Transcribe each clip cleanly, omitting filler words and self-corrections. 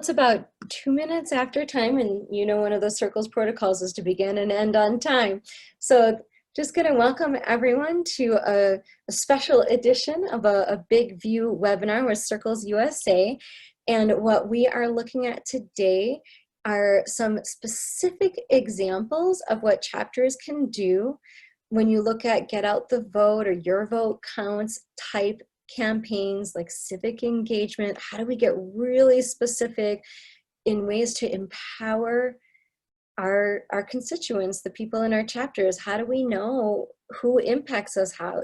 It's about 2 minutes after time, and you know one of the circles protocols is to begin and end on time. So just going to welcome everyone to a special edition of a Big View webinar with Circles USA. And what we are looking at today are some specific examples of what chapters can do when you look at Get Out the Vote or Your Vote Counts type campaigns like civic engagement. How do we get really specific in ways to empower our constituents, the people in our chapters? How do we know who impacts us? How,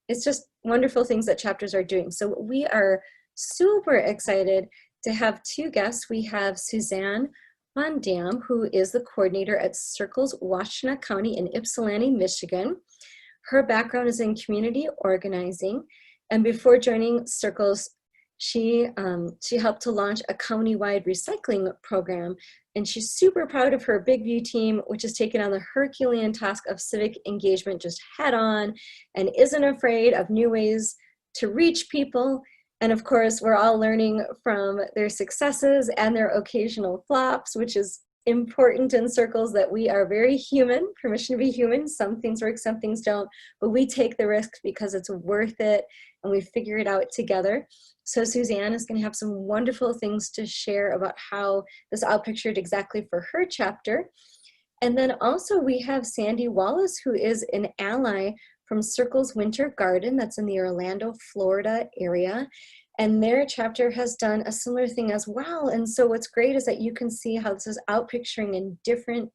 it's just wonderful things that chapters are doing. So we are super excited to have two guests. We have Suzanne Van Dam, who is the coordinator at Circles Washtenaw County in Ypsilanti, Michigan. Her background is in community organizing, and before joining Circles, she helped to launch a county-wide recycling program, and she's super proud of her Big View team, which has taken on the Herculean task of civic engagement just head on and isn't afraid of new ways to reach people. And of course, we're all learning from their successes and their occasional flops, which is important in Circles, that we are very human, permission to be human. Some things work, some things don't, but we take the risk because it's worth it and we figure it out together. So Suzanne is going to have some wonderful things to share about how this all pictured exactly for her chapter. And then also we have Sandi Wallace, who is an ally from Circles Winter Garden that's in the Orlando, Florida area. And their chapter has done a similar thing as well. And so what's great is that you can see how this is out picturing in different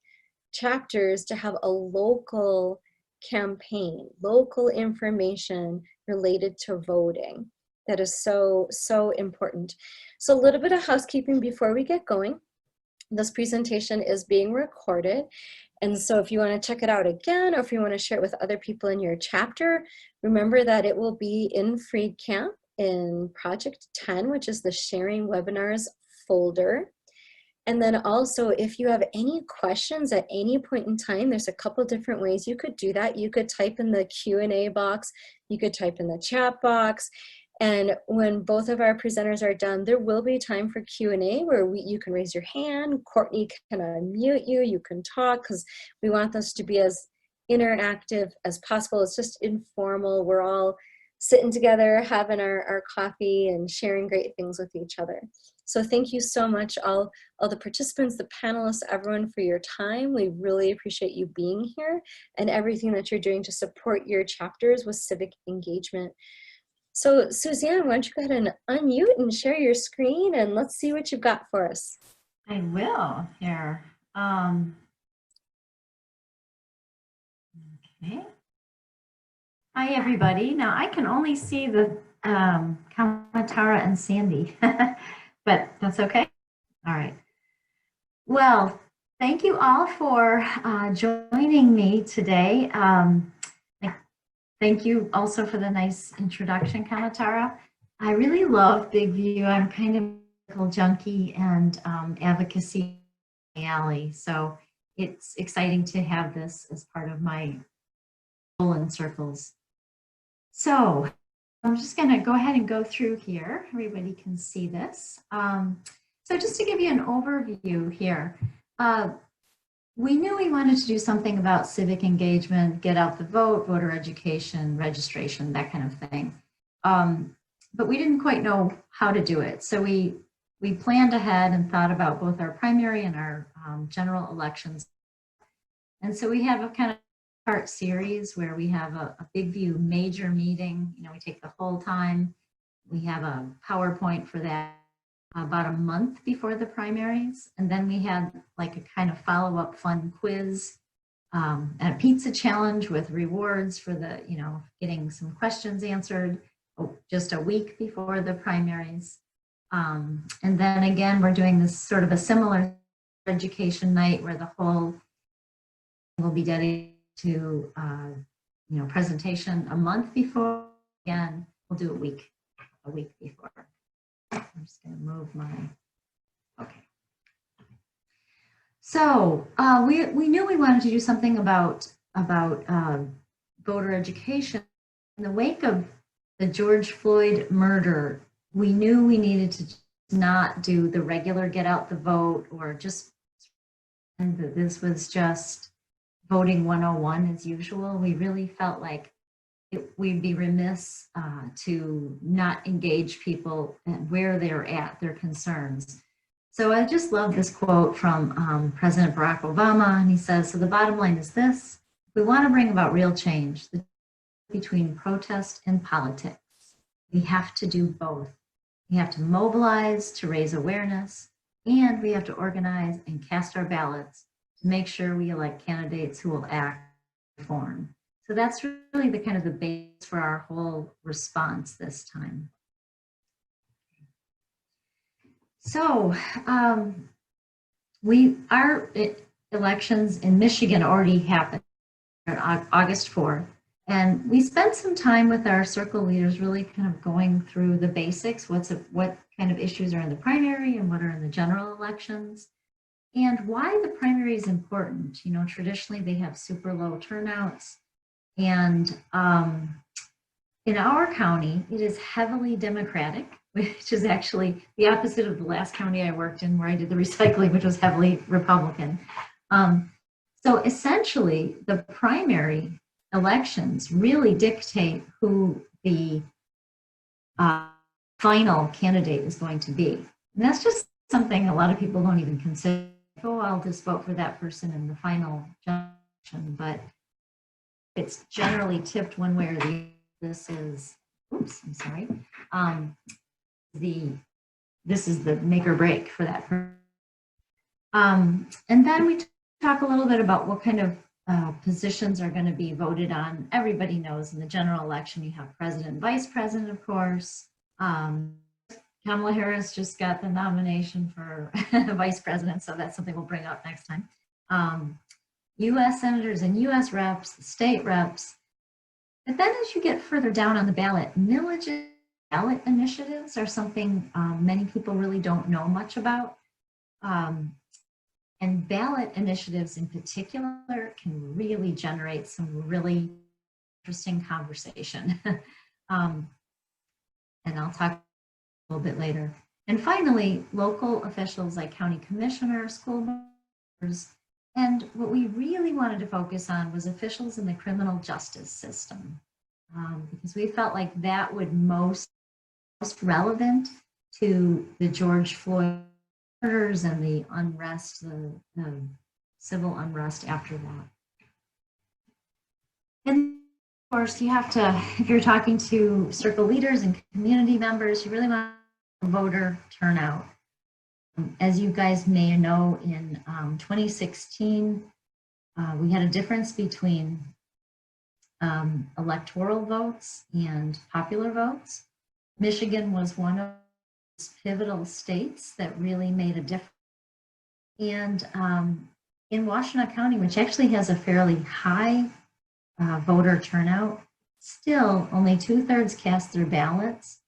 chapters to have a local campaign, local information related to voting. That is so, so important. So a little bit of housekeeping before we get going. This presentation is being recorded. And so if you want to check it out again, or if you want to share it with other people in your chapter, remember that it will be in FreeCamp in Project 10, which is the Sharing Webinars folder. And then also, if you have any questions at any point in time, there's a couple different ways you could do that. You could type in the Q&A box, you could type in the chat box, and when both of our presenters are done, there will be time for Q&A where you can raise your hand, Courtney can unmute you, you can talk, because we want this to be as interactive as possible. It's just informal. We're all sitting together, having our coffee and sharing great things with each other. So thank you so much, all the participants, the panelists, everyone, for your time. We really appreciate you being here and everything that you're doing to support your chapters with civic engagement. So Suzanne, why don't you go ahead and unmute and share your screen, and let's see what you've got for us. I will here. Okay. Hi, everybody. Now I can only see the Kamatara and Sandi, but that's okay. All right. Well, thank you all for joining me today. Thank you also for the nice introduction, Kamatara. I really love Big View. I'm kind of a junkie and advocacy alley. So it's exciting to have this as part of my role in Circles. So I'm just going to go ahead and go through here. Everybody can see this. So just to give you an overview here, we knew we wanted to do something about civic engagement, get out the vote, voter education, registration, that kind of thing. But we didn't quite know how to do it. So we planned ahead and thought about both our primary and our general elections. And so we have a kind of part series where we have a Big View major meeting. We take the whole time. We have a PowerPoint for that about a month before the primaries. And then we had like a kind of follow-up fun quiz and a pizza challenge with rewards for the, getting some questions answered just a week before the primaries. And then again, we're doing this sort of a similar education night where the whole will be dedicated to, presentation a month before. Again, we'll do a week before. I'm just going to move my, okay. So we knew we wanted to do something about voter education. In the wake of the George Floyd murder, we knew we needed to not do the regular get out the vote or just, and this was just voting 101 as usual. We really felt like we'd be remiss to not engage people at where they're at, their concerns. So I just love this quote from President Barack Obama, and he says, so the bottom line is this: if we want to bring about real change between protest and politics, we have to do both. We have to mobilize to raise awareness, and we have to organize and cast our ballots to make sure we elect candidates who will act and reform. So that's really the kind of the base for our whole response this time. So our elections in Michigan already happened on August 4th. And we spent some time with our circle leaders really kind of going through the basics, what kind of issues are in the primary and what are in the general elections, and why the primary is important. You know, traditionally they have super low turnouts, and in our county, it is heavily Democratic, which is actually the opposite of the last county I worked in where I did the recycling, which was heavily Republican. So essentially, the primary elections really dictate who the final candidate is going to be. And that's just something a lot of people don't even consider. Oh, I'll just vote for that person in the final election, but it's generally tipped one way or the other. This is, oops, I'm sorry. This is the make or break for that person. And then we talk a little bit about what kind of positions are going to be voted on. Everybody knows in the general election you have president and vice president, of course. Kamala Harris just got the nomination for vice president, so that's something we'll bring up next time. U.S. senators and U.S. reps, the state reps. But then as you get further down on the ballot, millage ballot initiatives are something many people really don't know much about. And ballot initiatives in particular can really generate some really interesting conversation. And I'll talk a little bit later. And finally, local officials like county commissioners, school boards, and what we really wanted to focus on was officials in the criminal justice system, because we felt like that would most relevant to the George Floyd murders and the unrest, the civil unrest after that. And of course, you have to, if you're talking to circle leaders and community members, you really want voter turnout. As you guys may know, in 2016, we had a difference between electoral votes and popular votes. Michigan was one of those pivotal states that really made a difference. And in Washtenaw County, which actually has a fairly high voter turnout, still only 2/3 cast their ballots.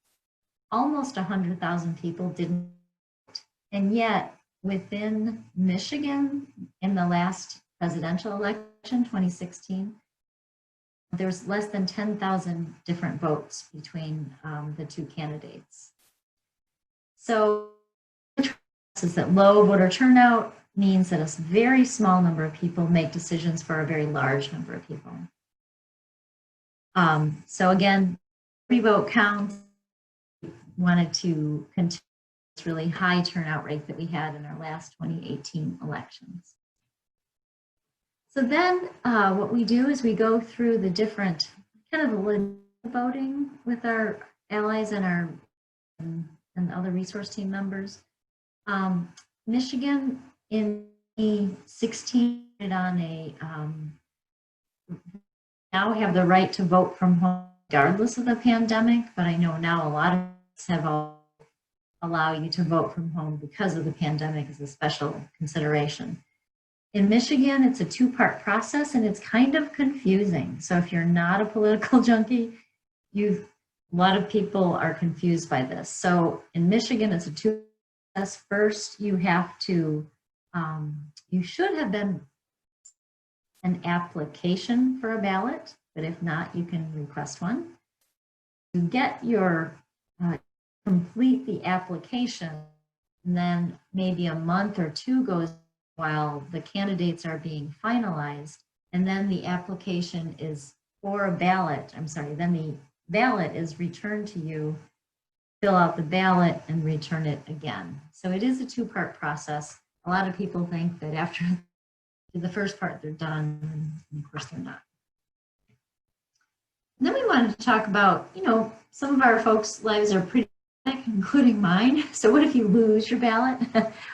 Almost 100,000 people didn't. And yet, within Michigan, in the last presidential election, 2016, there's less than 10,000 different votes between the two candidates. So, is that low voter turnout means that a very small number of people make decisions for a very large number of people. So again, every vote counts. Wanted to continue this really high turnout rate that we had in our last 2018 elections. So then what we do is we go through the different kind of voting with our allies and and other resource team members. Michigan in 2016 on a now have the right to vote from home regardless of the pandemic, but I know now a lot of us have allow you to vote from home because of the pandemic as a special consideration. In Michigan, it's a two-part process and it's kind of confusing. So if you're not a political junkie, a lot of people are confused by this. So in Michigan, it's a two-part process. First, you have to, you should have been an application for a ballot, but if not, you can request one. To get your complete the application, And then maybe a month or two goes while the candidates are being finalized. And then the application is for a ballot. I'm sorry, then the ballot is returned to you, fill out the ballot and return it again. So it is a two-part process. A lot of people think that after the first part, they're done, and of course they're not. And then we wanted to talk about, some of our folks' lives are pretty, including mine. So what if you lose your ballot?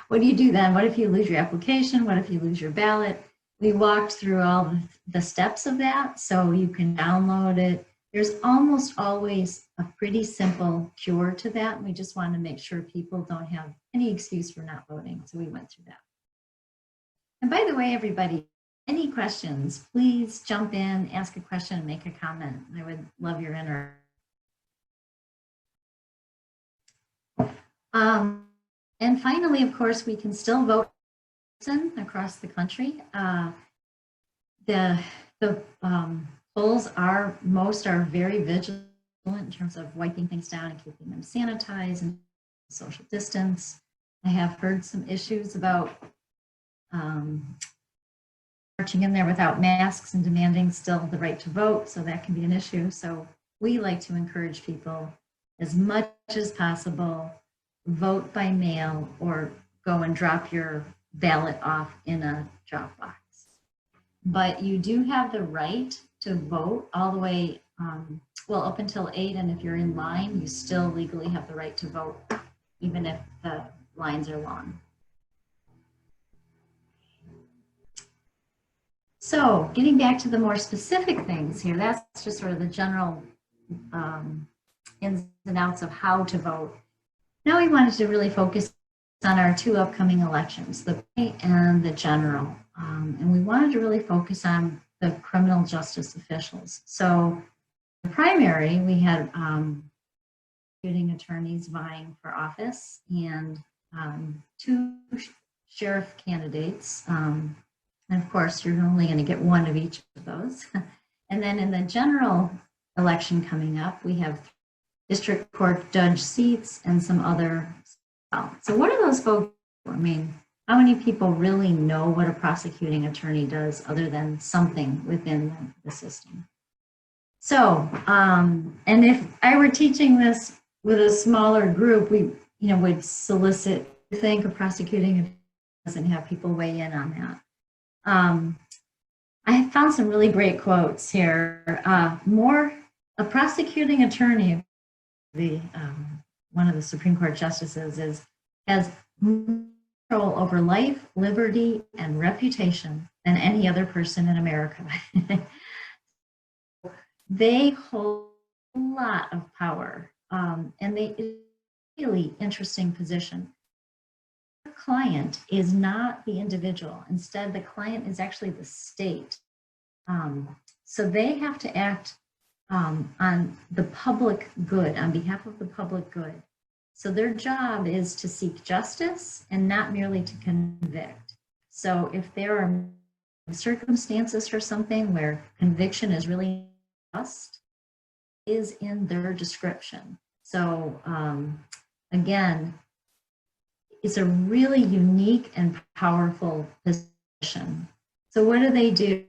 What do you do then? What if you lose your application? What if you lose your ballot? We walked through all the steps of that, so you can download it. There's almost always a pretty simple cure to that. And we just want to make sure people don't have any excuse for not voting. So we went through that. And by the way, everybody, any questions, please jump in, ask a question, make a comment. I would love your interaction. And finally, of course, we can still vote across the country. The polls most are very vigilant in terms of wiping things down and keeping them sanitized and social distance. I have heard some issues about marching in there without masks and demanding still the right to vote, so that can be an issue. So we like to encourage people as much as possible, vote by mail or go and drop your ballot off in a drop box. But you do have the right to vote all the way, up until 8, and if you're in line, you still legally have the right to vote, even if the lines are long. So getting back to the more specific things here, that's just sort of the general ins and outs of how to vote. Now we wanted to really focus on our 2 upcoming elections, the primary and the general. And we wanted to really focus on the criminal justice officials. So the primary, we had prosecuting attorneys vying for office and 2 sheriff candidates. And of course, you're only going to get 1 of each of those. And then in the general election coming up, we have district court judge seats and some other. So what are those folks for? I mean, how many people really know what a prosecuting attorney does other than something within the system? So, and if I were teaching this with a smaller group, we, would solicit, think a prosecuting attorney and have people weigh in on that. I found some really great quotes here. A prosecuting attorney, one of the Supreme Court justices, has control over life, liberty, and reputation than any other person in America. They hold a lot of power, and it's a really interesting position. The client is not the individual. Instead, the client is actually the state. So they have to act on the public good, on behalf of the public good. So their job is to seek justice and not merely to convict. So if there are circumstances for something where conviction is really just, is in their description. So again, it's a really unique and powerful position. So what do?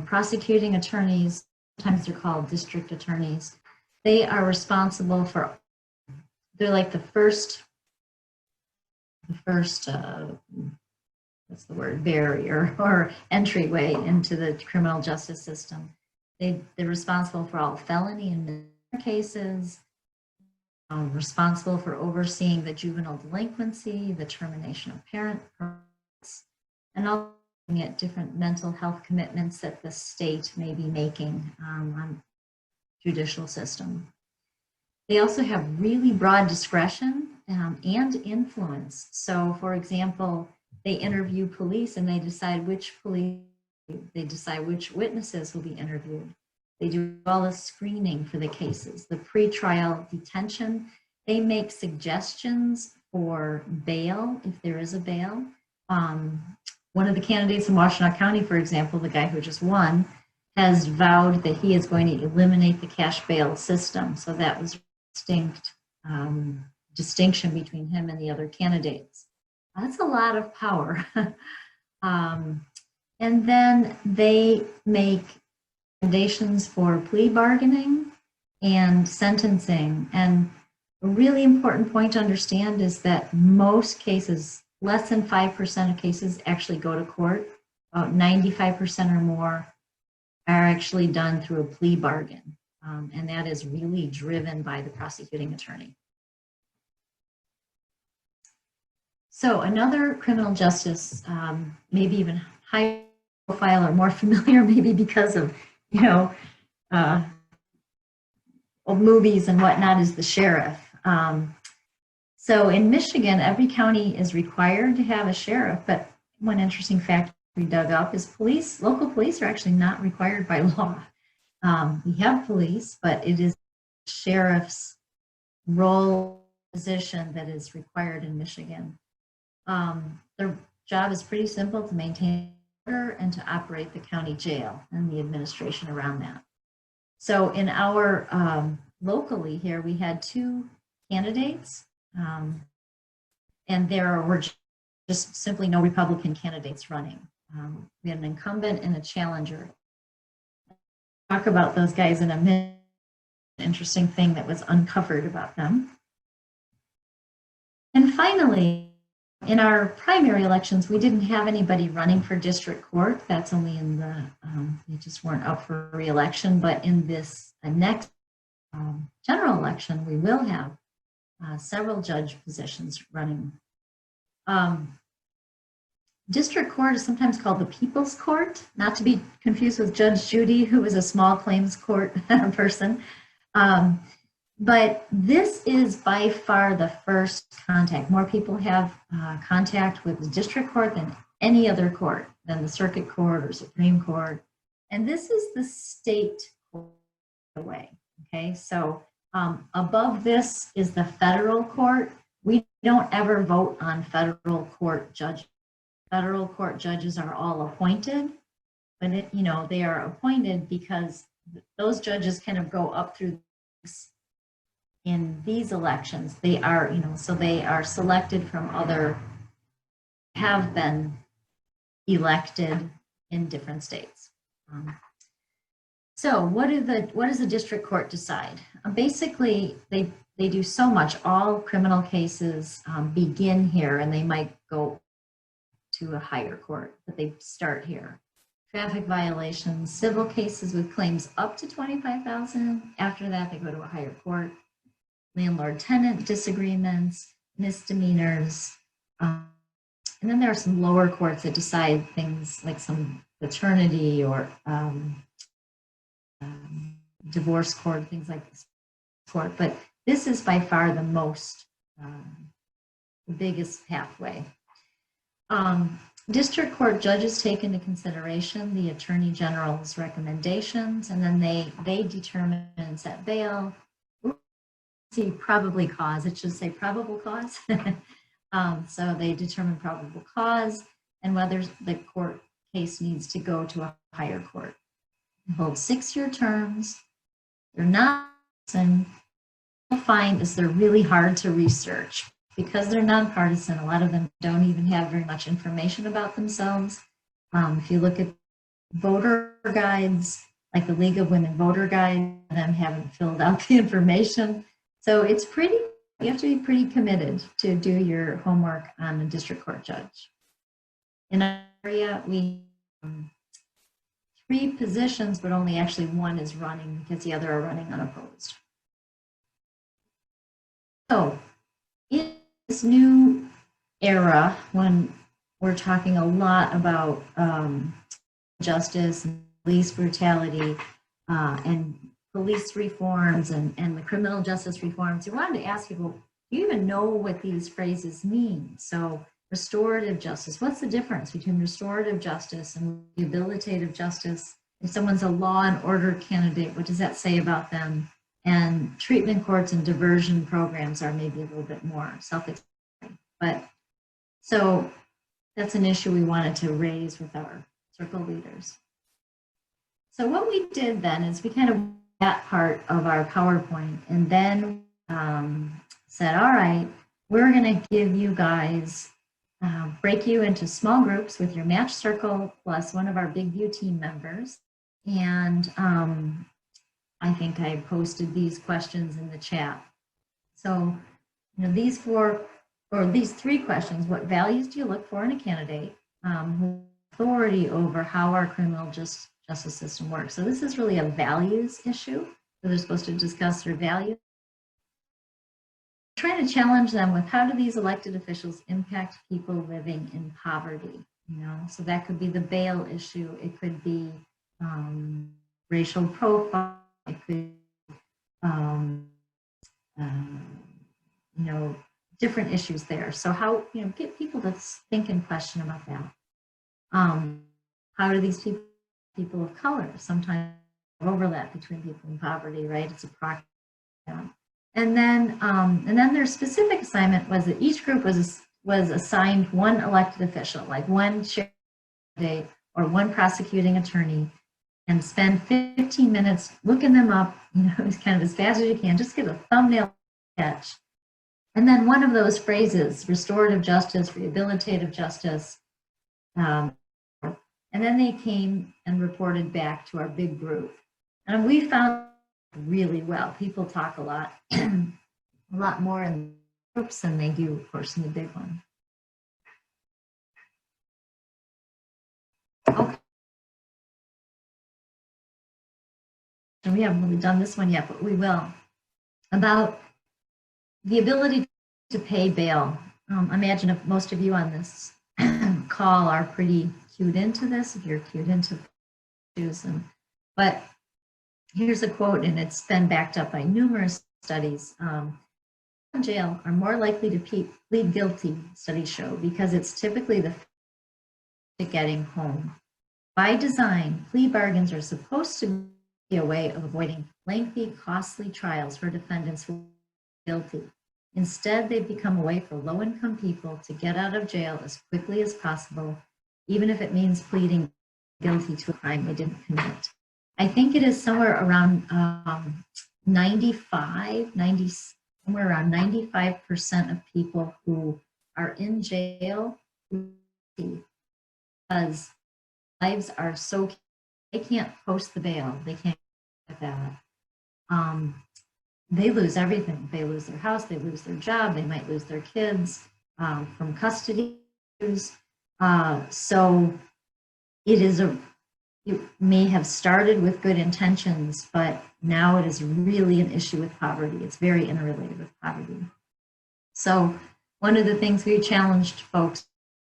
Prosecuting attorneys, sometimes they're called district attorneys. They are responsible for, they're like the first what's the word, barrier or entryway into the criminal justice system. They're responsible for all felony and misdemeanor cases, responsible for overseeing the juvenile delinquency, the termination of parent rights, and all looking at different mental health commitments that the state may be making on judicial system. They also have really broad discretion and influence. So for example, they interview police and they decide which witnesses will be interviewed. They do all the screening for the cases, the pretrial detention. They make suggestions for bail, if there is a bail. One of the candidates in Washtenaw County, for example, the guy who just won, has vowed that he is going to eliminate the cash bail system. So that was a distinct distinction between him and the other candidates. That's a lot of power. And then they make recommendations for plea bargaining and sentencing. And a really important point to understand is that most cases, less than 5% of cases actually go to court. About 95% or more are actually done through a plea bargain. And that is really driven by the prosecuting attorney. So another criminal justice, maybe even high profile or more familiar, maybe because of, old movies and whatnot, is the sheriff. So in Michigan, every county is required to have a sheriff, but one interesting fact we dug up is local police are actually not required by law. We have police, but it is sheriff's role position that is required in Michigan. Their job is pretty simple: to maintain order and to operate the county jail and the administration around that. So in our locally here, we had 2 candidates, and there were just simply no Republican candidates running. We had an incumbent and a challenger. I'll talk about those guys in a minute. Interesting thing that was uncovered about them. And finally, in our primary elections, we didn't have anybody running for district court. That's only in the, they just weren't up for re-election. But in this next general election, we will have several judge positions running. District court is sometimes called the People's Court, not to be confused with Judge Judy, who is a small claims court person. But this is by far the first contact. More people have contact with the district court than any other court, than the circuit court or Supreme Court. And this is the state court way, okay? So above this is the federal court. We don't ever vote on federal court judges. Federal court judges are all appointed, but they are appointed because those judges kind of go up through in these elections. They are, so they are selected from other, have been elected in different states. So what does the district court decide? Basically, they do so much. All criminal cases begin here, and they might go to a higher court, but they start here. Traffic violations, civil cases with claims up to $25,000. After that, they go to a higher court. Landlord-tenant disagreements, misdemeanors, and then there are some lower courts that decide things like some paternity or divorce court, things like this court. But this is by far the most, the biggest pathway. District court judges take into consideration the Attorney General's recommendations, and then they determine and set bail. See, probably cause, it should say probable cause. So they determine probable cause and whether the court case needs to go to a higher court. They hold 6-year terms. They're not, and what you'll find is they're really hard to research. Because they're nonpartisan, a lot of them don't even have very much information about themselves. If you look at voter guides, like the League of Women Voter Guide, them haven't filled out the information. So it's you have to be pretty committed to do your homework on a district court judge. In our area, we have 3 positions, but only actually 1 is running because the other are running unopposed. So in this new era, when we're talking a lot about justice and police brutality and police reforms and the criminal justice reforms, we wanted to ask people, do you even know what these phrases mean? So restorative justice, what's the difference between restorative justice and rehabilitative justice? If someone's a law and order candidate, what does that say about them? And treatment courts and diversion programs are maybe a little bit more self-explanatory. But so that's an issue we wanted to raise with our circle leaders. So what we did then is we kind of that part of our PowerPoint and then said, all right, we're going to give you guys, break you into small groups with your match circle plus one of our Big View team members. And I think I posted these questions in the chat. So, these three questions: what values do you look for in a candidate? Authority over how our criminal justice system works. So this is really a values issue. So they're supposed to discuss their values. Trying to challenge them with, how do these elected officials impact people living in poverty? So that could be the bail issue. It could be racial profile. It could different issues there. So how, get people to think and question about that. How do these people of color sometimes overlap between people in poverty, right? It's a proxy. And then their specific assignment was that each group was assigned one elected official, like one sheriff or one prosecuting attorney, and spend 15 minutes looking them up, as kind of as fast as you can, just get a thumbnail sketch. And then one of those phrases, restorative justice, rehabilitative justice. And then they came and reported back to our big group. And we found really well. People talk a lot more in groups than they do, of course, in the big one. Okay. And we haven't really done this one yet, but we will. About the ability to pay bail. Imagine if most of you on this call are pretty cued into this, if you're cued into issues. But here's a quote, and it's been backed up by numerous studies. In jail are more likely to plead guilty, studies show, because it's typically the to getting home. By design, plea bargains are supposed to be a way of avoiding lengthy, costly trials for defendants who are guilty. Instead, they've become a way for low-income people to get out of jail as quickly as possible, even if it means pleading guilty to a crime they didn't commit. I think it is somewhere around 95% of people who are in jail because lives are so, they can't post the bail, they can't get that. They lose everything. They lose their house, they lose their job, they might lose their kids from custody. So it may have started with good intentions, but now it is really an issue with poverty. It's very interrelated with poverty. So one of the things we challenged folks,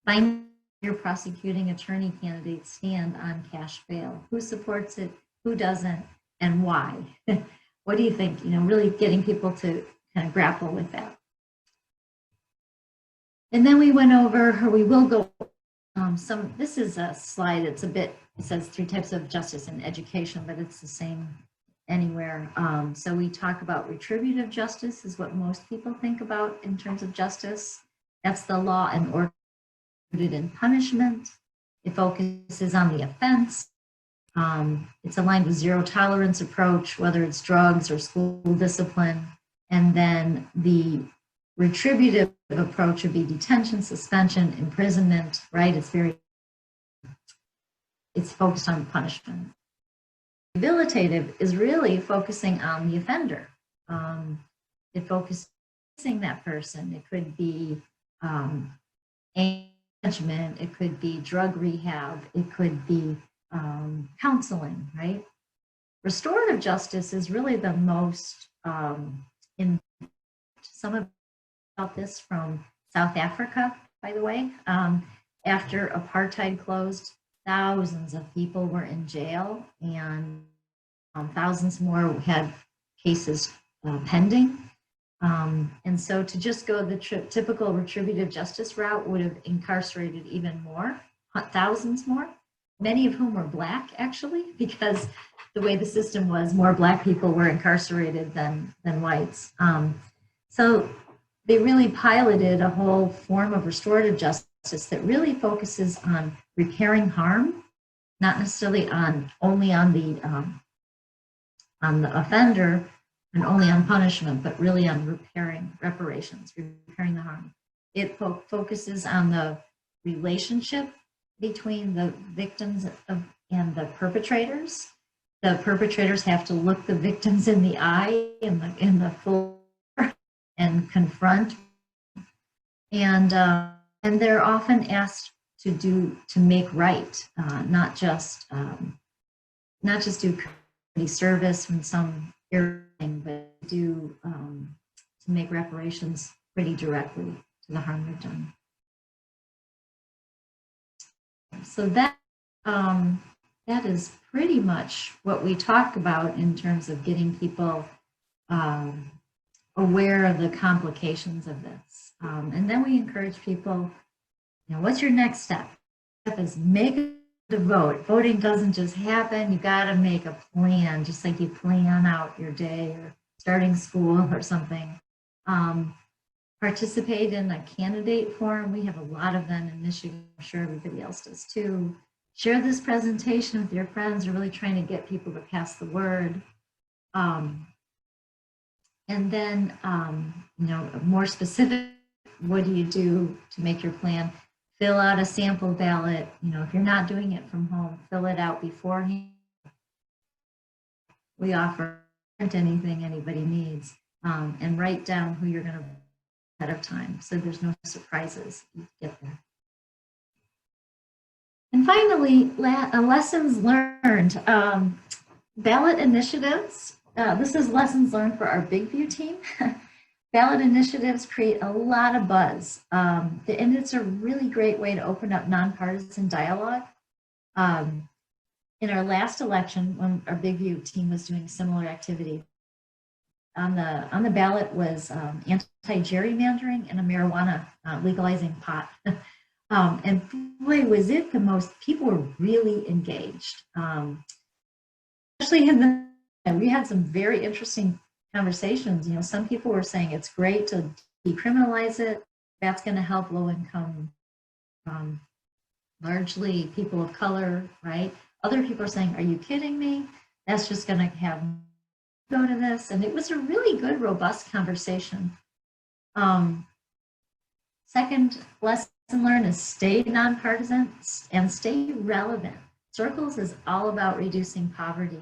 find your prosecuting attorney candidates stand on cash bail. Who supports it, who doesn't, and why? What do you think? Really getting people to kind of grapple with that. And then we went over, or we will go, this is a slide, it's a bit, it says 3 types of justice in education, but it's the same anywhere. So we talk about retributive justice is what most people think about in terms of justice. That's the law and order rooted in punishment. It focuses on the offense. It's aligned with zero tolerance approach, whether it's drugs or school discipline. And then the retributive approach would be detention, suspension, imprisonment, right? It's focused on punishment. Rehabilitative is really focusing on the offender. It focuses on that person. It could be management, it could be drug rehab, it could be counseling, right? Restorative justice is really the most, some about this from South Africa, by the way. After apartheid closed, thousands of people were in jail, and thousands more had cases pending. And so to just go the typical retributive justice route would have incarcerated even more, thousands more, many of whom were Black, actually, because the way the system was, more Black people were incarcerated than whites. So they really piloted a whole form of restorative justice that really focuses on repairing harm, not necessarily only on the offender, and only on punishment, but really on reparations, repairing the harm. It focuses on the relationship between the victims and the perpetrators. The perpetrators have to look the victims in the eye in the full and confront, and they're often asked to make right, not just do community service from some area, but do to make reparations pretty directly to the harm they've done. So that is pretty much what we talk about in terms of getting people aware of the complications of this. And then we encourage people, you know, what's your next step? Step is make the vote. Voting doesn't just happen. You got to make a plan, just like you plan out your day or starting school or something. Participate in a candidate forum. We have a lot of them in Michigan. I'm sure everybody else does too. Share this presentation with your friends. We're really trying to get people to pass the word. And then, you know, more specific, what do you do to make your plan? Fill out a sample ballot. You know, if you're not doing it from home, fill it out beforehand. We offer anything anybody needs, and write down who you're going to ahead of time, so there's no surprises. You get there. And finally, lessons learned. Ballot Initiatives. This is lessons learned for our Big View team. Ballot Initiatives create a lot of buzz, and it's a really great way to open up nonpartisan dialogue. In our last election, when our Big View team was doing similar activity, on the ballot was anti-gerrymandering and a marijuana legalizing pot. And boy, was it the most, people were really engaged. Especially we had some very interesting conversations. You know, some people were saying it's great to decriminalize it. That's going to help low-income, largely people of color, right? Other people are saying, are you kidding me? That's just going to have go to this. And it was a really good, robust conversation. Second lesson learned is stay nonpartisan and stay relevant. Circles is all about reducing poverty.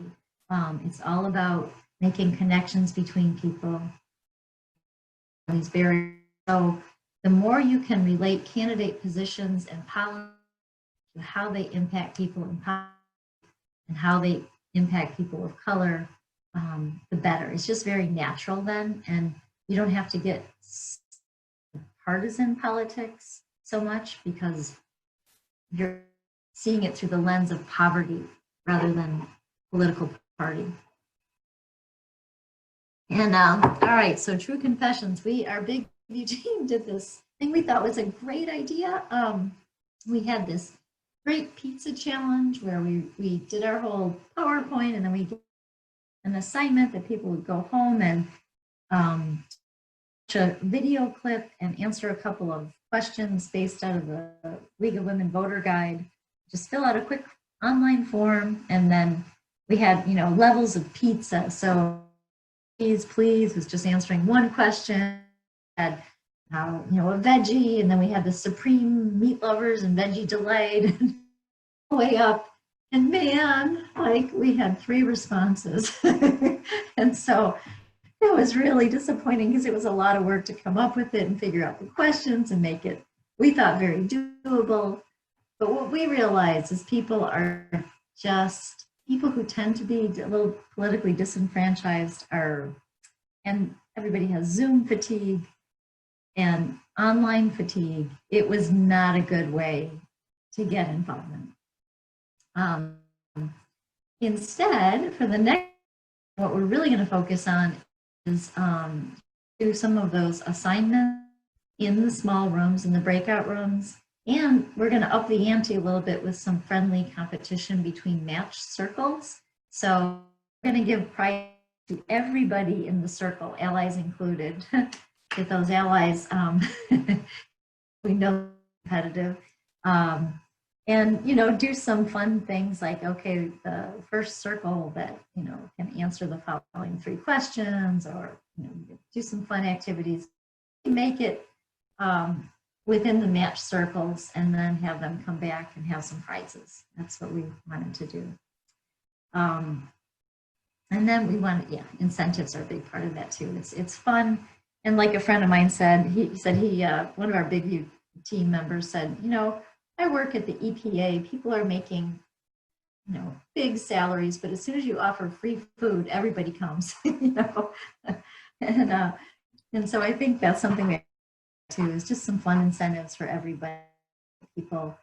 It's all about making connections between people. These barriers. So the more you can relate candidate positions and policy to how they impact people in poverty and how they impact people of color, the better. It's just very natural then, and you don't have to get partisan politics so much because you're seeing it through the lens of poverty rather than political party. And all right, so true confessions. Our Big View team did this thing we thought was a great idea. We had this great pizza challenge where we did our whole PowerPoint, and then we did an assignment that people would go home and watch a video clip and answer a couple of questions based out of the League of Women Voter Guide. Just fill out a quick online form, and then we had, you know, levels of pizza. So please was just answering one question. Had you know, a veggie, and then we had the Supreme Meat Lovers and Veggie Delight way up. And man, like, we had 3 responses. And so it was really disappointing because it was a lot of work to come up with it and figure out the questions and make it, we thought, very doable. But what we realized is people are just, people who tend to be a little politically disenfranchised and everybody has Zoom fatigue and online fatigue. It was not a good way to get involvement. Instead, for the next, what we're really going to focus on is do some of those assignments in the small rooms, in the breakout rooms, and we're going to up the ante a little bit with some friendly competition between matched circles. So we're going to give prize to everybody in the circle, allies included. Get those allies, we know competitive. and do some fun things like, okay, the first circle that can answer the following 3 questions, or do some fun activities, make it within the match circles, and then have them come back and have some prizes. That's what we wanted to do. And then we want, incentives are a big part of that too. It's fun. And like a friend of mine said, one of our Big View team members said, I work at the EPA. People are making, big salaries, but as soon as you offer free food, everybody comes, and so I think that's something that too is just some fun incentives for everybody, people,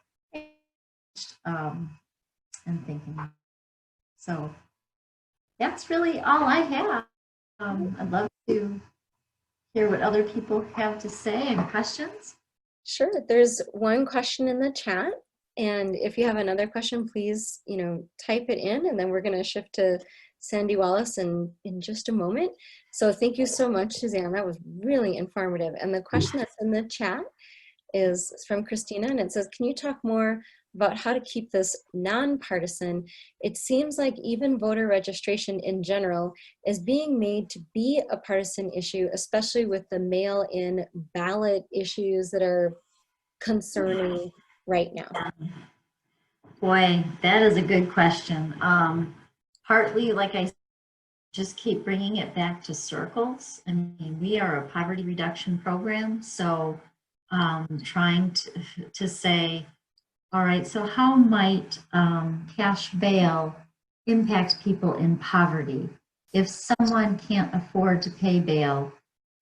and thinking. So that's really all I have. I'd love to hear what other people have to say and questions. Sure. There's one question in the chat. And if you have another question, please, type it in, and then we're going to shift to Sandi Wallace in just a moment. So thank you so much, Suzanne. That was really informative. And the question that's in the chat is from Christina, and it says, can you talk more about how to keep this nonpartisan? It seems like even voter registration in general is being made to be a partisan issue, especially with the mail-in ballot issues that are concerning right now. Boy, that is a good question. Partly, like I just keep bringing it back to circles. I mean, we are a poverty reduction program, so trying to say, all right, so how might cash bail impact people in poverty? If someone can't afford to pay bail,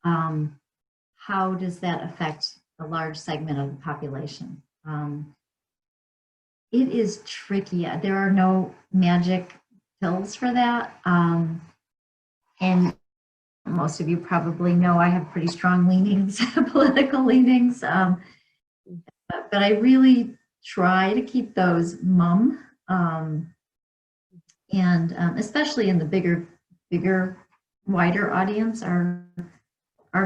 how does that affect a large segment of the population? It is tricky. There are no magic pills for that. And most of you probably know I have pretty strong leanings, political leanings. But I really try to keep those mum, and especially in the bigger, wider audience. Our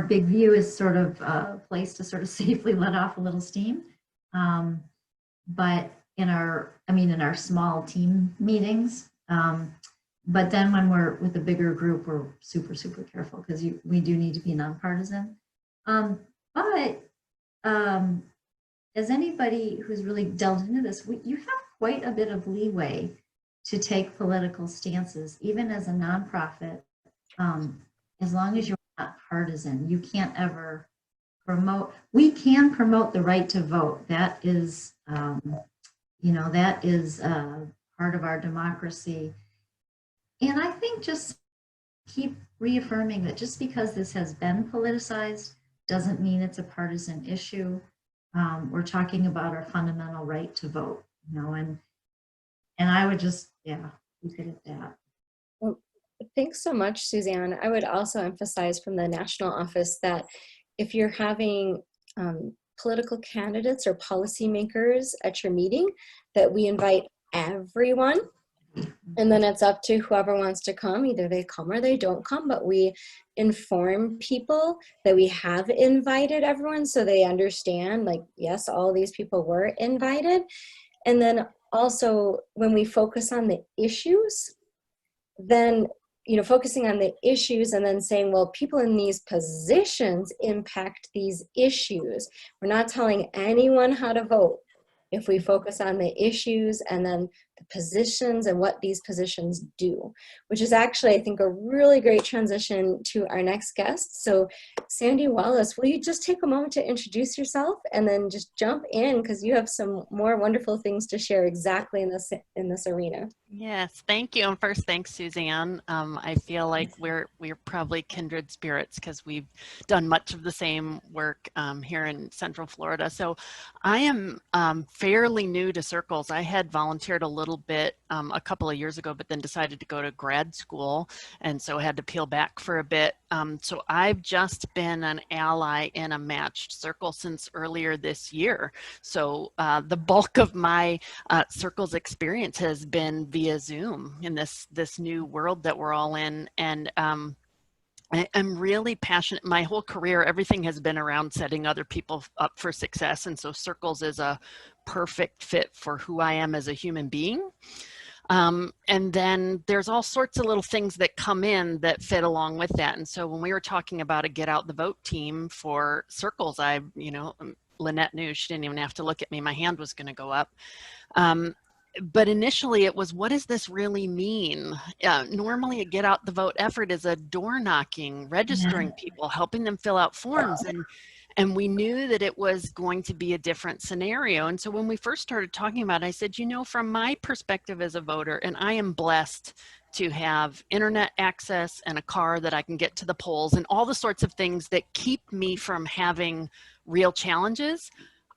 Big View is sort of a place to sort of safely let off a little steam. But in our small team meetings, but then when we're with a bigger group, we're super, super careful, because we do need to be nonpartisan. But as anybody who's really delved into this, you have quite a bit of leeway to take political stances, even as a nonprofit, as long as you're not partisan. You can't ever we can promote the right to vote. That is, that is part of our democracy. And I think just keep reaffirming that just because this has been politicized doesn't mean it's a partisan issue. We're talking about our fundamental right to vote, and I would just, keep it at that. Well, thanks so much, Suzanne. I would also emphasize from the national office that if you're having political candidates or policymakers at your meeting, that we invite everyone. And then it's up to whoever wants to come. Either they come or they don't come, but we inform people that we have invited everyone, so they understand, like, yes, all these people were invited. And then also, when we focus on the issues, then focusing on the issues and then saying, well, people in these positions impact these issues. We're not telling anyone how to vote. If we focus on the issues and then the positions and what these positions do, which is actually, I think, a really great transition to our next guest. So Sandi Wallace, will you just take a moment to introduce yourself and then just jump in, because you have some more wonderful things to share exactly in this arena. Yes, thank you. And first, thanks, Suzanne. I feel like we're probably kindred spirits, because we've done much of the same work here in Central Florida. So I am fairly new to circles. I had volunteered a little bit a couple of years ago, but then decided to go to grad school, and so had to peel back for a bit. So I've just been an ally in a matched circle since earlier this year. So the bulk of my circles experience has been via Zoom in this new world that we're all in. And I'm really passionate. My whole career, everything has been around setting other people up for success. And so circles is a perfect fit for who I am as a human being. And then there's all sorts of little things that come in that fit along with that. And so when we were talking about a get out the vote team for circles, Lynette knew, she didn't even have to look at me. My hand was going to go up. But initially it was, what does this really mean? Normally a get out the vote effort is a door knocking, registering people, helping them fill out forms. And we knew that it was going to be a different scenario. And so when we first started talking about it, I said, from my perspective as a voter, and I am blessed to have internet access and a car that I can get to the polls and all the sorts of things that keep me from having real challenges,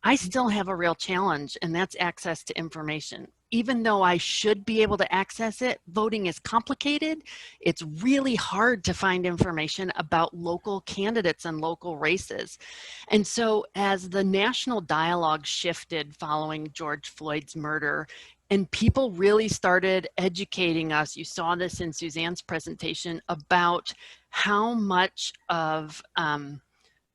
I still have a real challenge, and that's access to information. Even though I should be able to access it, voting is complicated. It's really hard to find information about local candidates and local races. And so as the national dialogue shifted following George Floyd's murder, and people really started educating us, you saw this in Suzanne's presentation, about how much of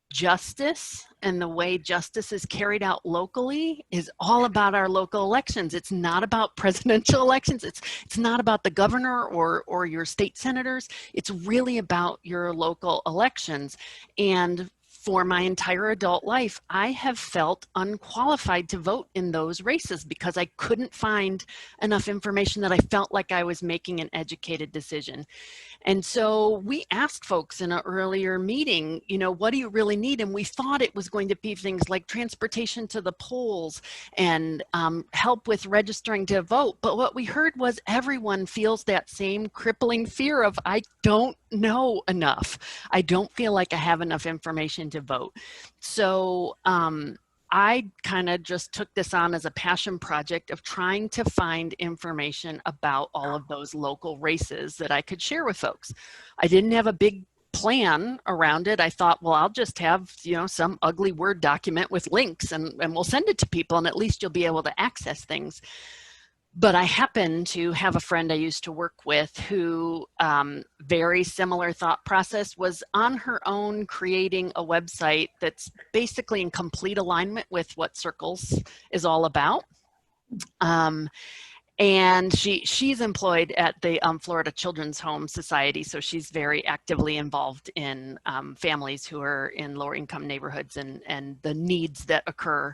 justice and the way justice is carried out locally is all about our local elections. It's not about presidential elections. It's not about the governor or your state senators. It's really about your local elections. And for my entire adult life, I have felt unqualified to vote in those races because I couldn't find enough information that I felt like I was making an educated decision. And so we asked folks in an earlier meeting, what do you really need? And we thought it was going to be things like transportation to the polls and help with registering to vote. But what we heard was everyone feels that same crippling fear of, I don't know enough. I don't feel like I have enough information to vote. So I kind of just took this on as a passion project of trying to find information about all of those local races that I could share with folks. I didn't have a big plan around it. I thought, well, I'll just have, some ugly Word document with links and we'll send it to people and at least you'll be able to access things. But I happen to have a friend I used to work with who, very similar thought process, was on her own creating a website that's basically in complete alignment with what Circles is all about. And she's employed at the Florida Children's Home Society, so she's very actively involved in families who are in lower income neighborhoods and the needs that occur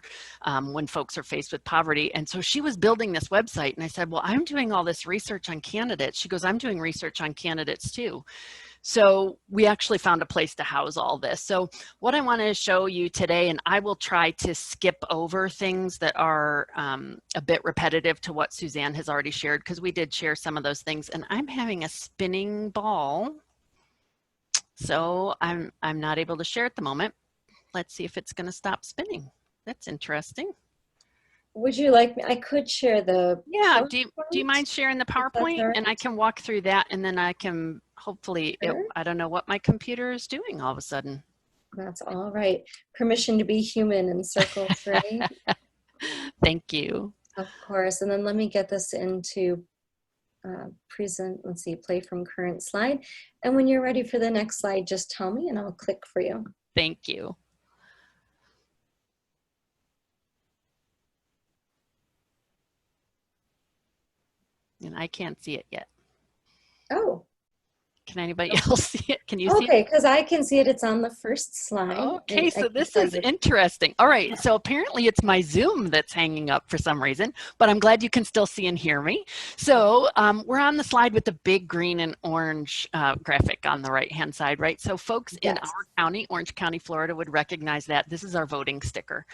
when folks are faced with poverty. And so she was building this website, and I said, well, I'm doing all this research on candidates. She goes, I'm doing research on candidates too. So we actually found a place to house all this. So what I want to show you today, and I will try to skip over things that are a bit repetitive to what Suzanne has already shared, because we did share some of those things, and I'm having a spinning ball. So I'm not able to share at the moment. Let's see if it's going to stop spinning. That's interesting. Would you like me? I could share the Yeah, do you mind sharing the PowerPoint? PowerPoint? And I can walk through that, and then I can hopefully, Sure. I don't know what my computer is doing all of a sudden. That's all right. Permission to be human in Circles, right? Thank you. Of course. And then let me get this into present. Let's see, play from current slide. And when you're ready for the next slide, just tell me and I'll click for you. Thank you. And I can't see it yet. Oh. Can anybody else see it? Can you see it? Okay, because I can see it. It's on the first slide. Okay, so this is interesting. All right, so apparently it's my Zoom that's hanging up for some reason, but I'm glad you can still see and hear me. So we're on the slide with the big green and orange graphic on the right-hand side, right? So folks in our county, Orange County, Florida, would recognize that. This is our voting sticker.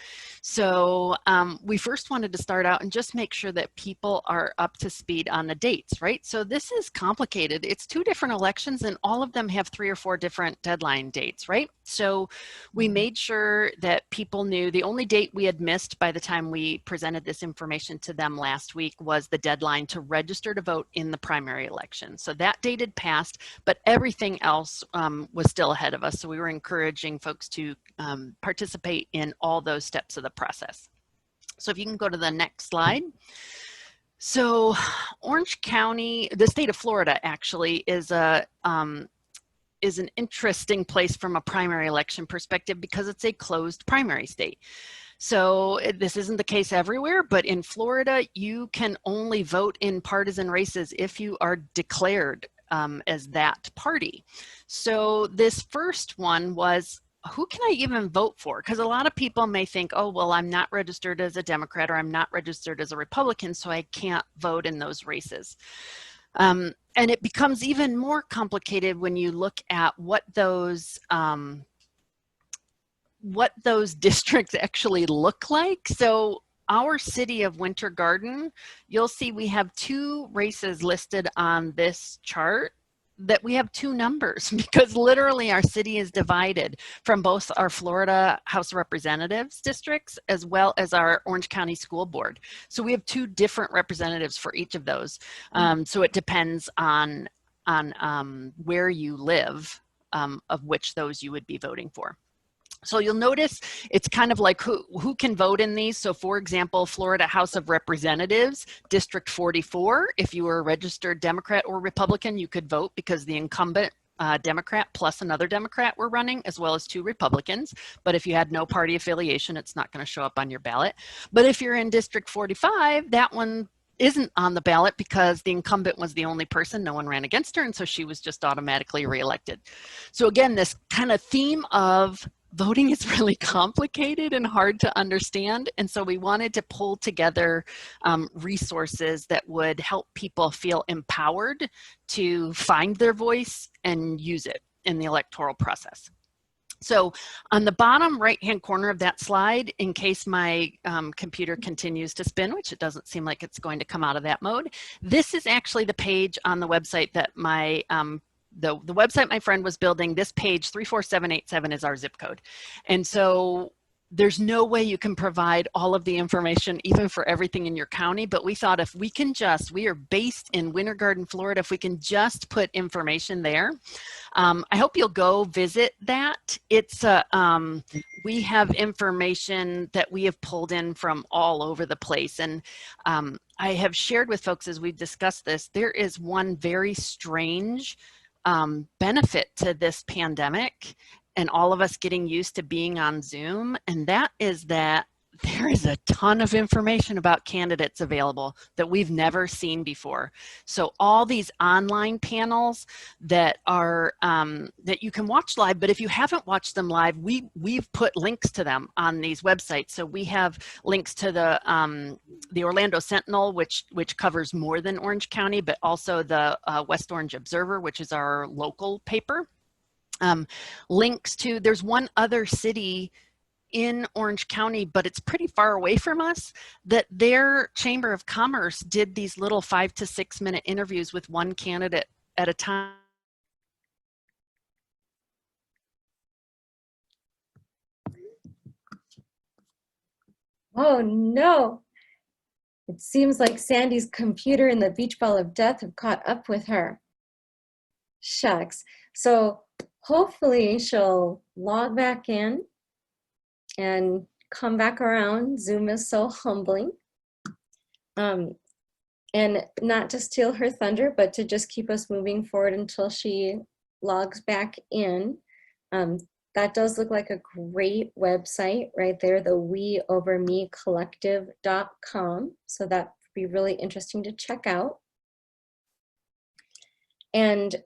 So we first wanted to start out and just make sure that people are up to speed on the dates, right? So this is complicated. It's 2 different elections, and all of them have 3 or 4 different deadline dates, right? So we made sure that people knew the only date we had missed by the time we presented this information to them last week was the deadline to register to vote in the primary election. So that date had passed, but everything else was still ahead of us. So we were encouraging folks to participate in all those steps of the process. So if you can go to the next slide. So Orange County, the state of Florida actually is an interesting place from a primary election perspective because it's a closed primary state. So this isn't the case everywhere, but in Florida, you can only vote in partisan races if you are declared as that party. So this first one was, who can I even vote for? Because a lot of people may think, oh, well, I'm not registered as a Democrat or I'm not registered as a Republican, so I can't vote in those races. And it becomes even more complicated when you look at what those districts actually look like. So our city of Winter Garden, you'll see we have 2 races listed on this chart that we have 2 numbers because literally our city is divided from both our Florida House of Representatives districts as well as our Orange County School Board. So we have 2 different representatives for each of those. So it depends on where you live, of which those you would be voting for. So you'll notice it's kind of like who can vote in these. So for example, Florida House of Representatives, District 44, if you were a registered Democrat or Republican, you could vote because the incumbent Democrat plus another Democrat were running, as well as 2 Republicans. But if you had no party affiliation, it's not going to show up on your ballot. But if you're in District 45, that one isn't on the ballot because the incumbent was the only person, no one ran against her, and so she was just automatically reelected. So again, this kind of theme of voting is really complicated and hard to understand, and so we wanted to pull together resources that would help people feel empowered to find their voice and use it in the electoral process. So on the bottom right-hand corner of that slide, in case my computer continues to spin, which it doesn't seem like it's going to come out of that mode, this is actually the page on the website that my the website my friend was building. This page 34787 is our zip code. And so there's no way you can provide all of the information even for everything in your county, but we thought if we can just, we are based in Winter Garden, Florida, if we can just put information there. I hope you'll go visit that. It's we have information that we have pulled in from all over the place. And I have shared with folks as we've discussed this, there is one very strange benefit to this pandemic and all of us getting used to being on Zoom, and that is that there is a ton of information about candidates available that we've never seen before. So all these online panels that are that you can watch live, but if you haven't watched them live, we've put links to them on these websites. So we have links to the Orlando Sentinel, which covers more than Orange County, but also the West Orange Observer, which is our local paper. Links to, there's one other city in Orange County, but it's pretty far away from us, that their Chamber of Commerce did these little 5 to 6 minute interviews with one candidate at a time. Oh no. It seems like Sandi's computer and the beach ball of death have caught up with her. Shucks. So hopefully she'll log back in and come back around. Zoom is so humbling. And not to steal her thunder, but to just keep us moving forward until she logs back in. That does look like a great website right there, the weovermecollective.com. So that would be really interesting to check out. And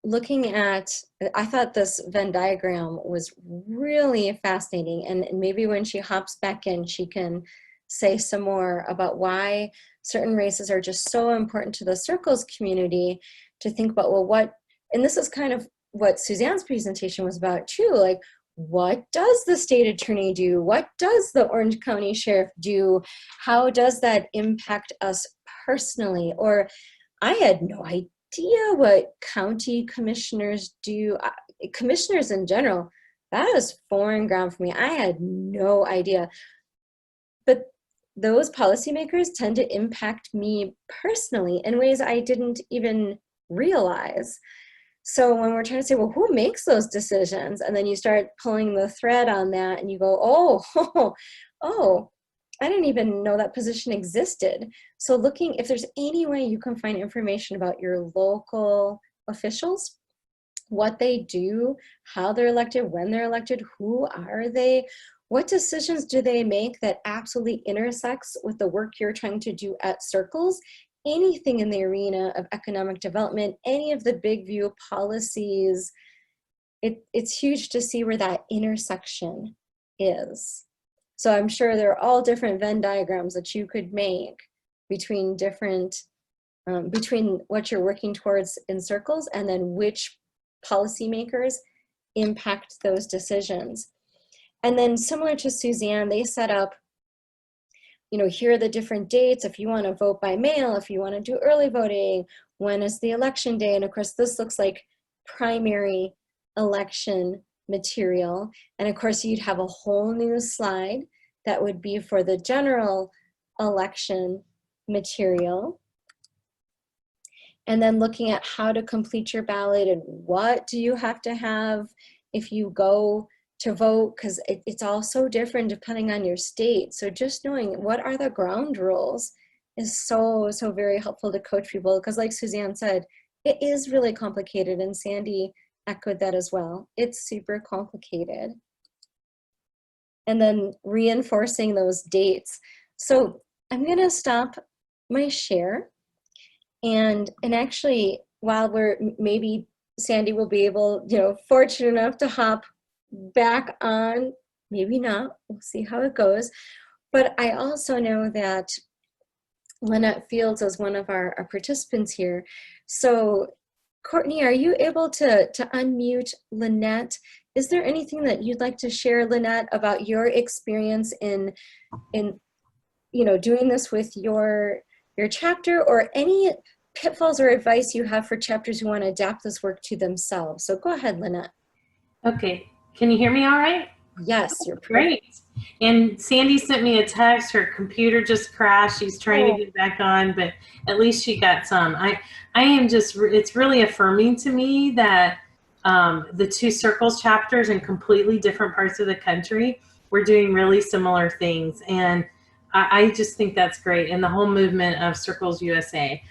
looking at, I thought this Venn diagram was really fascinating, and maybe when she hops back in, she can say some more about why certain races are just so important to the circles community, to think about, well, what, and this is kind of what Suzanne's presentation was about too, like, what does the state attorney do? What does the Orange County Sheriff do? How does that impact us personally? Or I had no idea what county commissioners do. Commissioners in general, that is foreign ground for me. I had no idea. But those policymakers tend to impact me personally in ways I didn't even realize. So when we're trying to say, well, who makes those decisions? And then you start pulling the thread on that and you go, oh, I didn't even know that position existed. So looking, if there's any way you can find information about your local officials, what they do, how they're elected, when they're elected, who are they, what decisions do they make that absolutely intersects with the work you're trying to do at Circles? Anything in the arena of economic development, any of the big view policies, it's huge to see where that intersection is. So I'm sure there are all different Venn diagrams that you could make between different, between what you're working towards in Circles and then which policymakers impact those decisions. And then similar to Suzanne, they set up, you know, here are the different dates. If you want to vote by mail, if you want to do early voting, when is the election day? And of course, this looks like primary election material. And of course, you'd have a whole new slide that would be for the general election material. And then looking at how to complete your ballot and what do you have to have if you go to vote, because it's all so different depending on your state. So just knowing what are the ground rules is so very helpful to coach people, because like Suzanne said, it is really complicated, and Sandi echoed that as well. It's super complicated. And then reinforcing those dates. So I'm gonna stop my share, and actually, while we're, maybe Sandi will be able, you know, fortunate enough to hop back on, maybe not, we'll see how it goes. But I also know that Lynette Fields is one of our participants here. So Courtney, are you able to unmute Lynette? Is there anything that you'd like to share, Lynette, about your experience in you know, doing this with your chapter, or any pitfalls or advice you have for chapters who want to adapt this work to themselves? So go ahead, Lynette. Okay, can you hear me all right? Yes, you're Great. And Sandi sent me a text. Her computer just crashed. She's trying to get back on, but at least she got some. I am just, it's really affirming to me that the two Circles chapters in completely different parts of the country were doing really similar things. And I just think that's great. And the whole movement of Circles USA.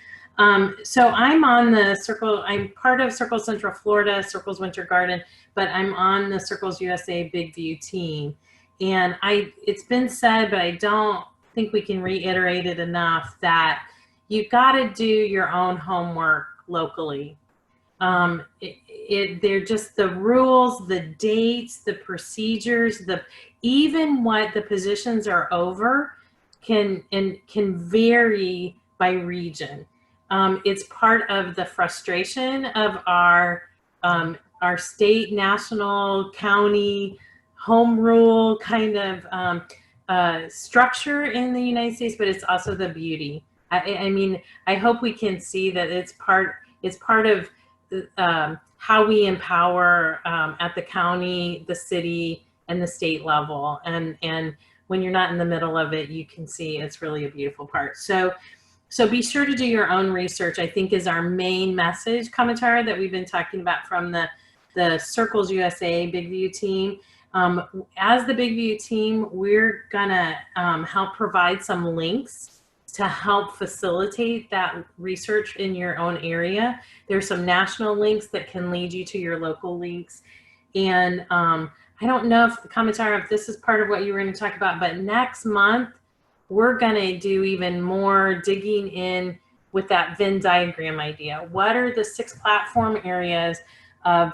So I'm on the Circle, I'm part of Circles Central Florida, Circles Winter Garden, but I'm on the Circles USA Big View team. And it's been said, but I don't think we can reiterate it enough, that you've got to do your own homework locally. They're just the rules, the dates, the procedures, even what the positions are over can vary by region. It's part of the frustration of our state, national, county, home rule kind of structure in the United States, but it's also the beauty. I mean, I hope we can see that it's part of how we empower at the county, the city, and the state level. And when you're not in the middle of it, you can see it's really a beautiful part. So be sure to do your own research, I think, is our main message, Kamatara, that we've been talking about from the Circles USA Big View team. As the Big View team, we're gonna help provide some links to help facilitate that research in your own area. There's some national links that can lead you to your local links. And I don't know if, Kamatara, if this is part of what you were gonna talk about, but next month, we're gonna do even more digging in with that Venn diagram idea. What are the 6 platform areas of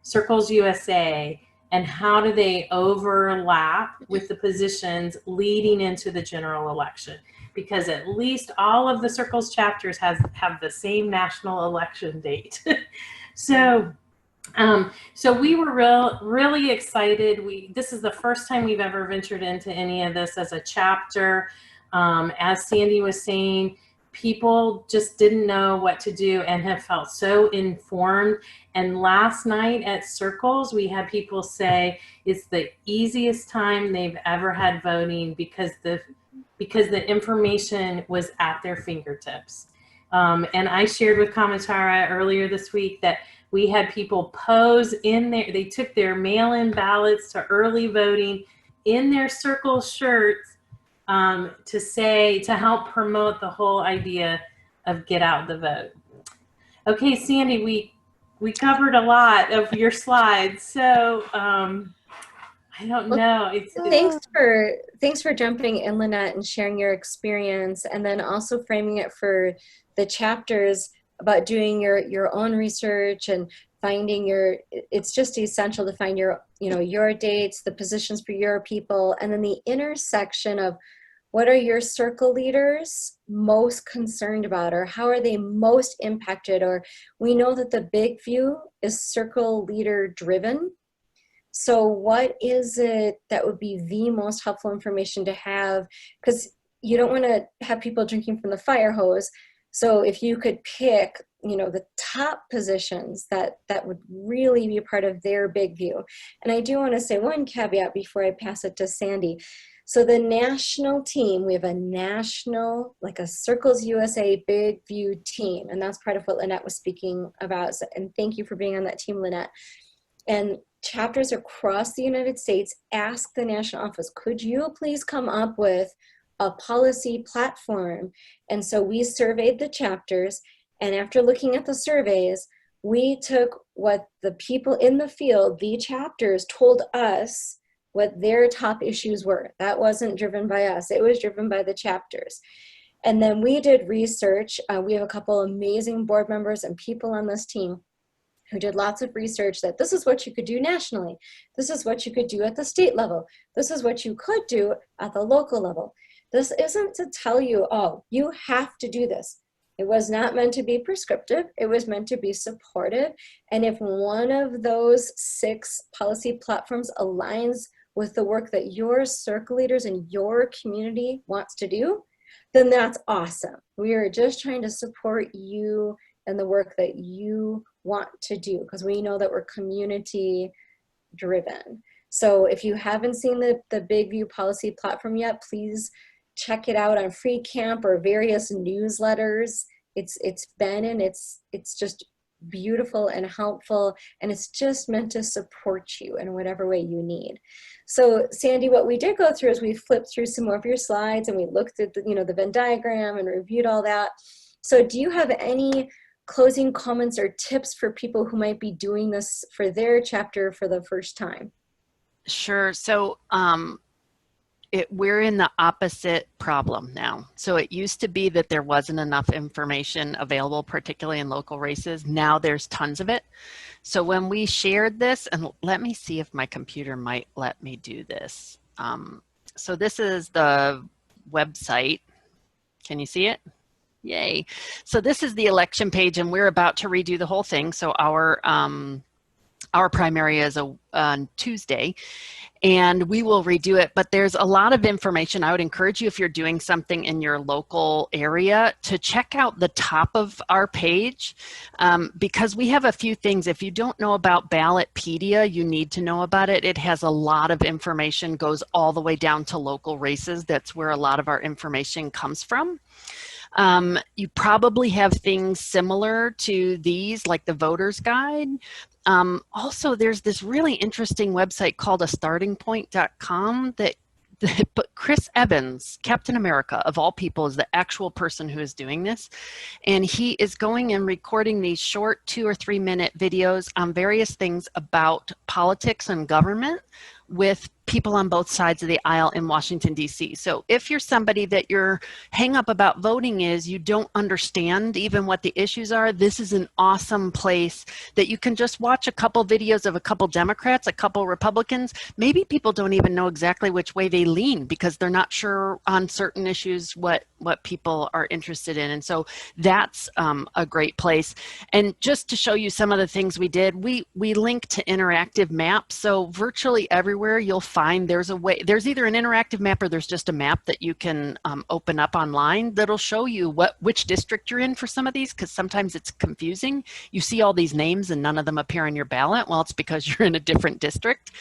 Circles USA, and how do they overlap with the positions leading into the general election? Because at least all of the Circles chapters have the same national election date. So we were really excited. This is the first time we've ever ventured into any of this as a chapter. As Sandi was saying, people just didn't know what to do and have felt so informed. And last night at Circles, we had people say it's the easiest time they've ever had voting because the information was at their fingertips. And I shared with Kamatara earlier this week that we had people pose in there. They took their mail-in ballots to early voting in their Circle shirts to help promote the whole idea of get out the vote. Okay, Sandi, we covered a lot of your slides. So I don't Well, know. thanks for jumping in, Lynette, and sharing your experience, and then also framing it for the chapters about doing your own research and finding your. It's just essential to find your your dates, the positions for your people, and then the intersection of what are your circle leaders most concerned about, or how are they most impacted, or we know that the big view is circle leader driven. So what is it that would be the most helpful information to have? Because you don't want to have people drinking from the fire hose. So if you could pick, the top positions that would really be a part of their big view. And I do want to say one caveat before I pass it to Sandi. So the national team, we have a national, like a Circles USA Big View team. And that's part of what Lynette was speaking about. And thank you for being on that team, Lynette. And chapters across the United States ask the national office, could you please come up with a policy platform? And so we surveyed the chapters, and after looking at the surveys, we took what the people in the field, the chapters, told us what their top issues were. That wasn't driven by us, it was driven by the chapters. And then we did research. We have a couple amazing board members and people on this team who did lots of research that this is what you could do nationally. This is what you could do at the state level. This is what you could do at the local level. This isn't to tell you, oh, you have to do this. It was not meant to be prescriptive. It was meant to be supportive. And if one of those 6 policy platforms aligns with the work that your circle leaders in your community wants to do, then that's awesome. We are just trying to support you and the work that you want to do, because we know that we're community driven. So if you haven't seen the Big View policy platform yet, please check it out on Free Camp or various newsletters. It's been, and it's just beautiful and helpful, and it's just meant to support you in whatever way you need. So Sandi, what we did go through is we flipped through some more of your slides and we looked at the Venn diagram and reviewed all that. So do you have any closing comments or tips for people who might be doing this for their chapter for the first time? Sure. So we're in the opposite problem now. So it used to be that there wasn't enough information available, particularly in local races. Now there's tons of it. So when we shared this, and let me see if my computer might let me do this. So this is the website. Can you see it? Yay. So this is the election page, and we're about to redo the whole thing. So our primary is on Tuesday, and we will redo it, but there's a lot of information. I would encourage you, if you're doing something in your local area, to check out the top of our page, because we have a few things. If you don't know about Ballotpedia, you need to know about it. It has a lot of information, goes all the way down to local races. That's where a lot of our information comes from. You probably have things similar to these, like the voter's guide. Also, there's this really interesting website called astartingpoint.com but Chris Evans, Captain America, of all people, is the actual person who is doing this. And he is going and recording these short 2 or 3 minute videos on various things about politics and government with people on both sides of the aisle in Washington, D.C. So if you're somebody that your hang up about voting is you don't understand even what the issues are, this is an awesome place that you can just watch a couple videos of a couple Democrats, a couple Republicans. Maybe people don't even know exactly which way they lean because they're not sure on certain issues what people are interested in. And so that's a great place. And just to show you some of the things we did, we link to interactive maps. So virtually everywhere you'll find there's either an interactive map or there's just a map that you can open up online that'll show you which district you're in for some of these, because sometimes it's confusing. You see all these names and none of them appear on your ballot. Well, it's because you're in a different district.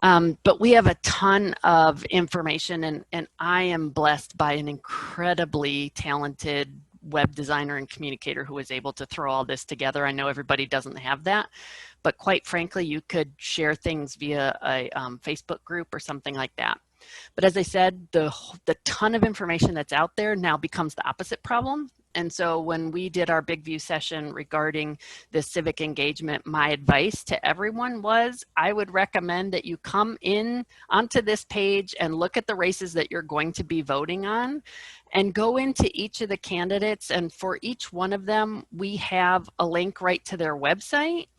But we have a ton of information, and I am blessed by an incredibly talented web designer and communicator who was able to throw all this together. I know everybody doesn't have that, but quite frankly, you could share things via a Facebook group or something like that. But as I said, the ton of information that's out there now becomes the opposite problem. And so when we did our Big View session regarding this civic engagement, my advice to everyone was, I would recommend that you come in onto this page and look at the races that you're going to be voting on and go into each of the candidates. And for each one of them, we have a link right to their website.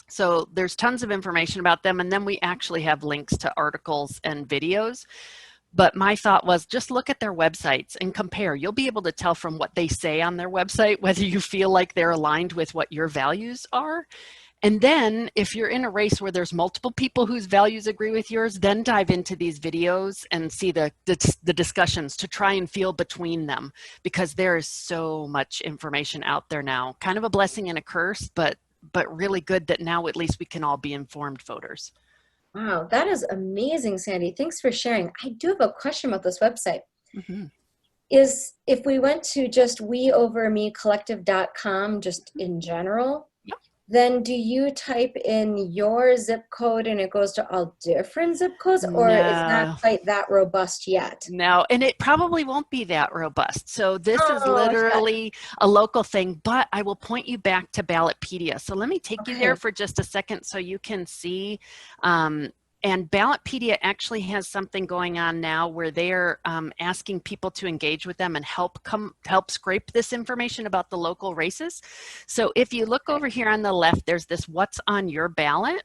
So there's tons of information about them. And then we actually have links to articles and videos. But my thought was just look at their websites and compare. You'll be able to tell from what they say on their website whether you feel like they're aligned with what your values are. And then if you're in a race where there's multiple people whose values agree with yours, then dive into these videos and see the discussions to try and feel between them, because there is so much information out there now. Kind of a blessing and a curse, but really good that now at least we can all be informed voters. Wow, that is amazing, Sandi. Thanks for sharing. I do have a question about this website. Mm-hmm. Is if we went to just weovermecollective.com, just in general, Yep. then do you type in your zip code and it goes to all different zip codes, or is No. not quite that robust yet? No, and it probably won't be that robust. So this is Oh, literally a local thing, but I will point you back to Ballotpedia. So let me take you there Okay. for just a second so you can see. And Ballotpedia actually has something going on now where they're asking people to engage with them and help scrape this information about the local races. So if you look over here on the left, there's this "What's on your ballot?"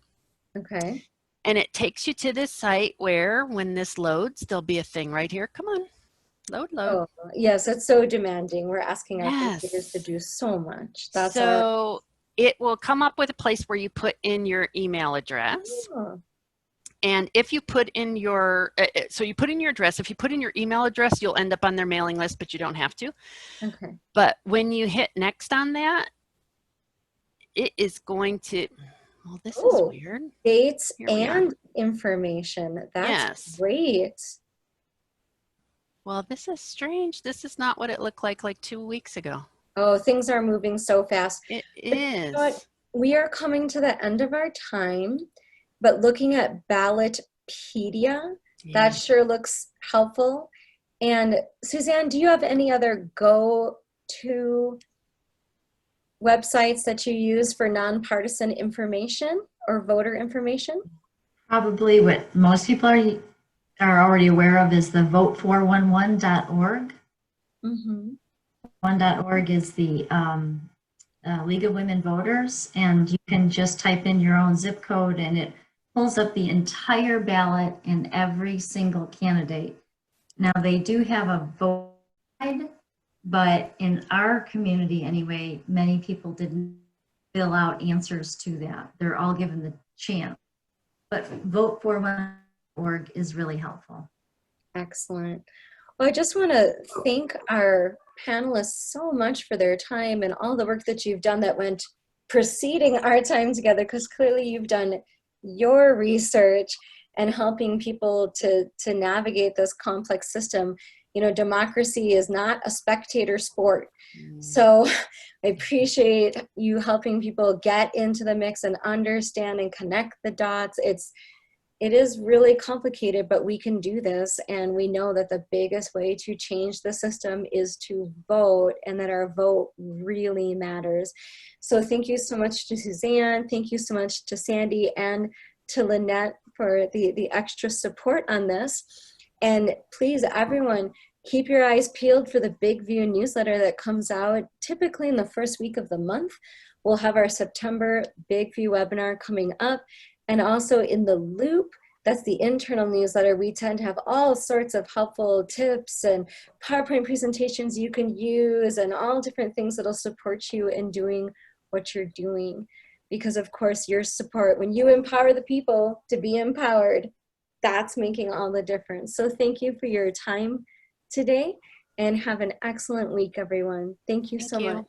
Okay. And it takes you to this site where, when this loads, there'll be a thing right here. Come on, load. Oh, yes, it's so demanding. We're asking our computers to Yes. do so much. That's So it will come up with a place where you put in your email address. Oh, And if you put in your, so you put in your address, if you put in your email address, you'll end up on their mailing list, but you don't have to. okay. But when you hit next on that, it is going to, well, this is Oh, weird. dates Here we are. and information. That's Yes. great. Well, this is strange. This is not what it looked like 2 weeks ago. Oh, things are moving so fast. It But you know what? is. We are coming to the end of our time, but looking at Ballotpedia, Yeah. that sure looks helpful. And Suzanne, do you have any other go-to websites that you use for nonpartisan information or voter information? Probably what most people are already aware of is the vote411.org. Mm-hmm. 1.org is the League of Women Voters, and you can just type in your own zip code and it pulls up the entire ballot and every single candidate. Now they do have a vote guide, but in our community anyway, many people didn't fill out answers to that. They're all given the chance. But vote411.org is really helpful. Excellent. Well, I just want to thank our panelists so much for their time and all the work that you've done that went preceding our time together, because clearly you've done your research and helping people to navigate this complex system. You know, democracy is not a spectator sport. So I appreciate you helping people get into the mix and understand and connect the dots. It is really complicated, but we can do this. And we know that the biggest way to change the system is to vote, and that our vote really matters. So thank you so much to Suzanne. Thank you so much to Sandi and to Lynette for the extra support on this. And please, everyone, keep your eyes peeled for the Big View newsletter that comes out typically in the first week of the month. We'll have our September Big View webinar coming up. And also in the Loop, that's the internal newsletter, we tend to have all sorts of helpful tips and PowerPoint presentations you can use and all different things that'll support you in doing what you're doing. Because of course, your support, when you empower the people to be empowered, that's making all the difference. So thank you for your time today, and have an excellent week, everyone. Thank you so much.